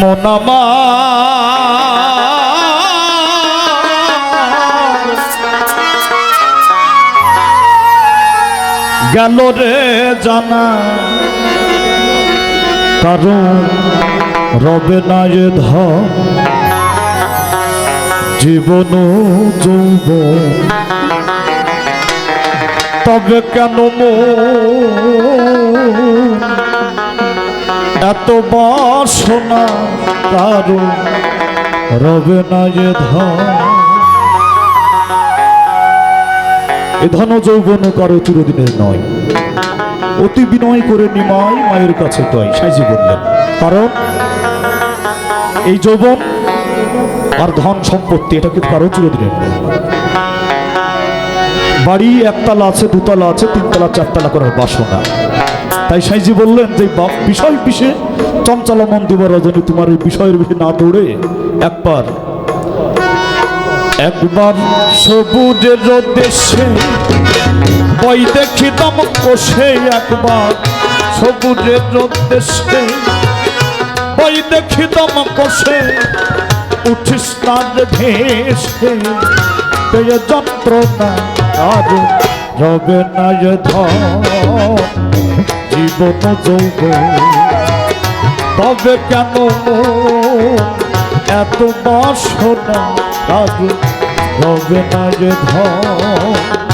মন আমার গেল রে জানা কারণ রবে না এ ধন জীবন যৌবন তবে কেন এত বাসনা কারো রবে না এ ধন এ ধন যৌবন কারো চিরদিনের নয় অতি বিনয় করে নিমাই মায়ের কাছে কয় সাইজি বললেন কারণ এই যৌবন আর ধন সম্পত্তি এটা কিন্তু কারো চিরদিনের নয় বাড়ি একতলা আছে দুতলা আছে তিনতলা চারতলা করার বাসনা তাই সাইজি বললেন যে বিষয় পিছে চঞ্চলা মন দিবা রজনী তোমার এই বিষয়ের বিষয়ে না দৌড়ে একবার সবুজের দেশে বই দেখি দম কষে একবার সবুজের দেশে বই দেখি দম কষে উঠিস তার ভেসে পেয়ে যন্ত্রণা আর রবে না এ ধন জীবন যৌবন তবে কেন এত বাসনা আর রবে না এ ধন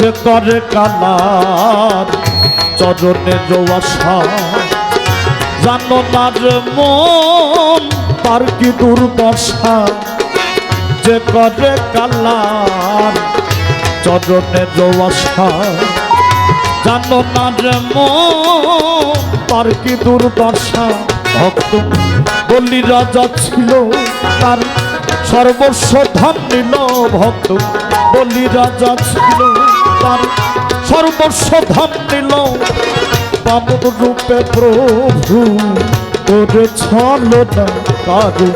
যে করে কালার চরণের আশা জানো না রে মন তার কি দুর্দশা যে করে কালার চরণের আশা জানো না রে মন তার কি দুর্দশা ভক্ত বলি রাজা ছিল তার সর্বস্ব ধন নিল ভক্ত বলি রাজা ছিল তার সর্বস্ব ধন নিল বামন রূপে প্রভু তোরে ছলো না কারু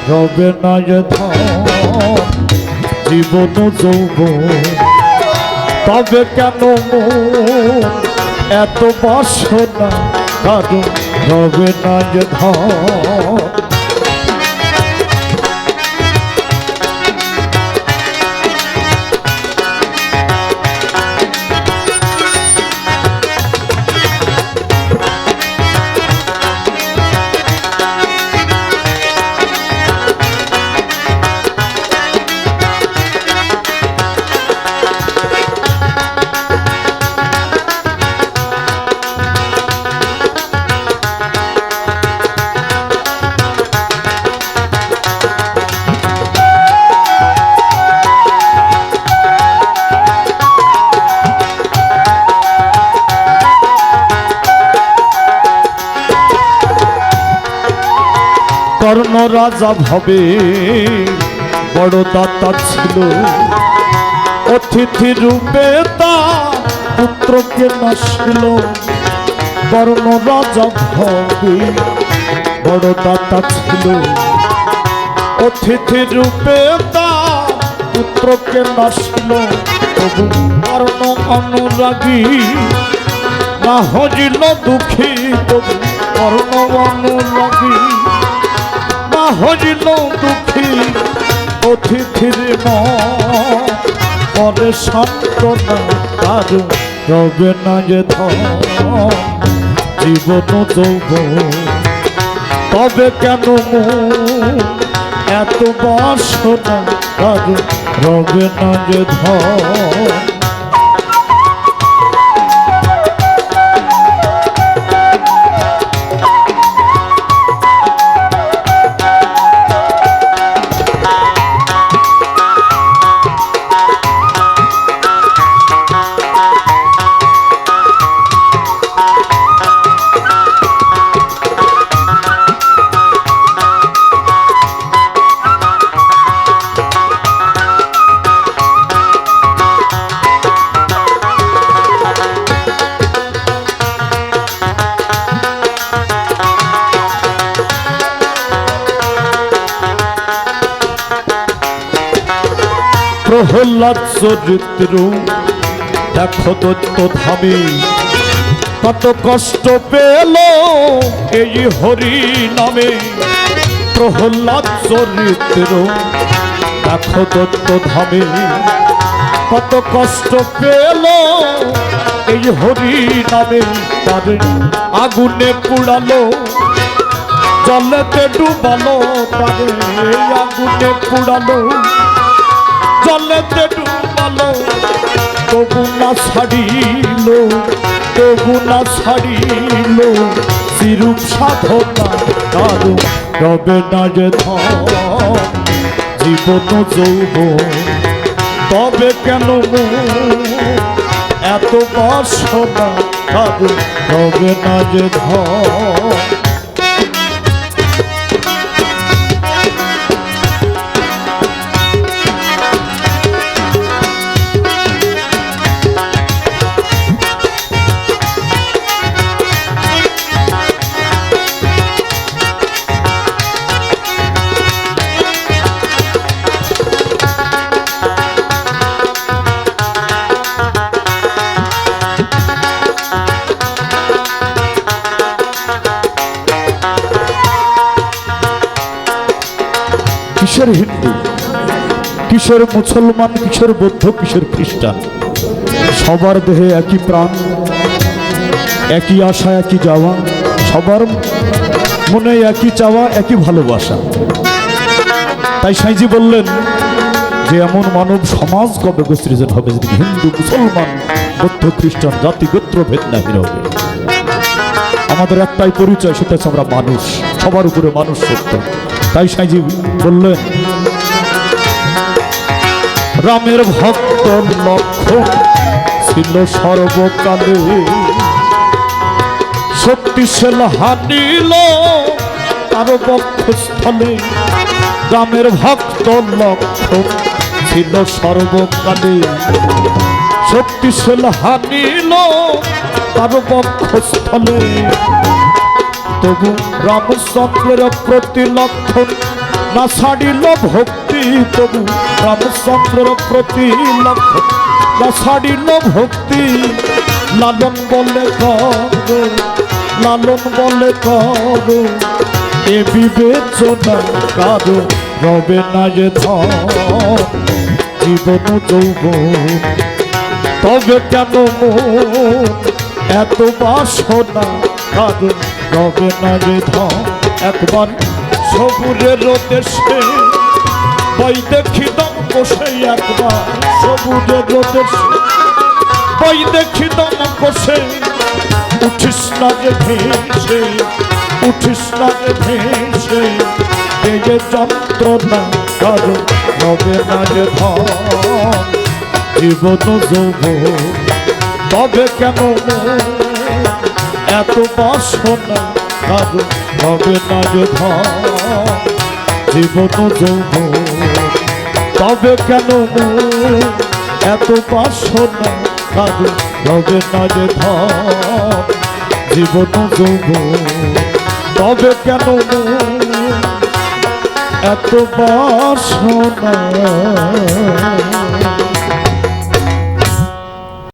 রবে না এ ধন জীবন যৌবন তবে কেন এত বাসনা কারু রবে না এ ধন কর্ণ রাজা ভবে বড় দাতা ছিল অতিথি রূপে তার পুত্রকে নাসিল কর্ণ রাজা ভবে বড় দাতা ছিল অতিথি রূপে তার পুত্রকে নাসিল তবু কর্ণ অনুরাগী না হজিল দুঃখী তবু কর্ণ অনুরাগী হজিল দুঃখী অতিথির মনে সান্ত্বনা কারু রবে না এ ধন জীবন যৌবন তবে কেন এত বাসনা কারু রবে না এ ধন প্রহ্লাদ চরিত্র দেখো দৈত্য ধামে কত কষ্ট পেল এই হরি নামে। প্রহ্লাদ চরিত্র দেখো দৈত্য ধামে কত কষ্ট পেল এই হরি নামে। তারে আগুনে পুড়ালো জলেতে ডুবালো, তারে আগুনে পুড়ালো জলেতে ডুবালো, তবু না ছাড়িল, তবু না ছাড়িল চিরূপ সাধনা তার রবে না যে ধন। জীবন যৌবন তবে কেন এত বাসনা তার রবে না যে ধন। কিসের হিন্দু, কিসের মুসলমান, কিসের বৌদ্ধ, কিসের খ্রিস্টান, সবার দেহে একই প্রাণ, একই আশা, একই যাওয়া, সবার মনে একই চাওয়া, একই ভালোবাসা। তাই সাইজি বললেন যে এমন মানব সমাজ কবে সৃজন হবে যদি হিন্দু, মুসলমান, বৌদ্ধ, খ্রিস্টান জাতি গোত্র ভেদ নাহি হবে। আমাদের একটাই পরিচয়, সেটা হচ্ছে আমরা মানুষ, সবার উপরে মানুষ সত্য। তাই সাইজি বললেন রামের ভক্ত লক্ষ্মণ ছিল সর্বকালে, শক্তিশাল হানিল তার বক্ষস্থলে। রামের ভক্ত লক্ষ্মণ ছিল সর্বকালে, শক্তিশাল হানিল তার বক্ষস্থলে। তবু রামচন্দ্রের প্রতি লক্ষণ না ছাড়িল ভক্তি, তবু রামচন্দ্রের প্রতি লক্ষণ না ছাড়িল ভক্তি। লালন বলে করো, লালন বলে করো এ বিবেচনা কারো রবে না যে ধন। জীবন যৌবন তবে কেন এত বাসনা কারো রবে না যে ধন। একবার সবুরের দেশে বই দেখিতাম বসে, একবার সবুরের দেশে বই দেখিতাম বসে। উঠিস না যে ভেসে, উঠিস না যে ভেসে এই যে যন্ত্রণা কারো রবে না যে ধন। জীবন যৌবন তবে কেন এত বাসনা কারো রবে না যে ধন। জীবন যৌবন তবে কেন এত বাসনা কারো রবে না যে ধন। জীবন যৌবন তবে কেন এত বাসনা।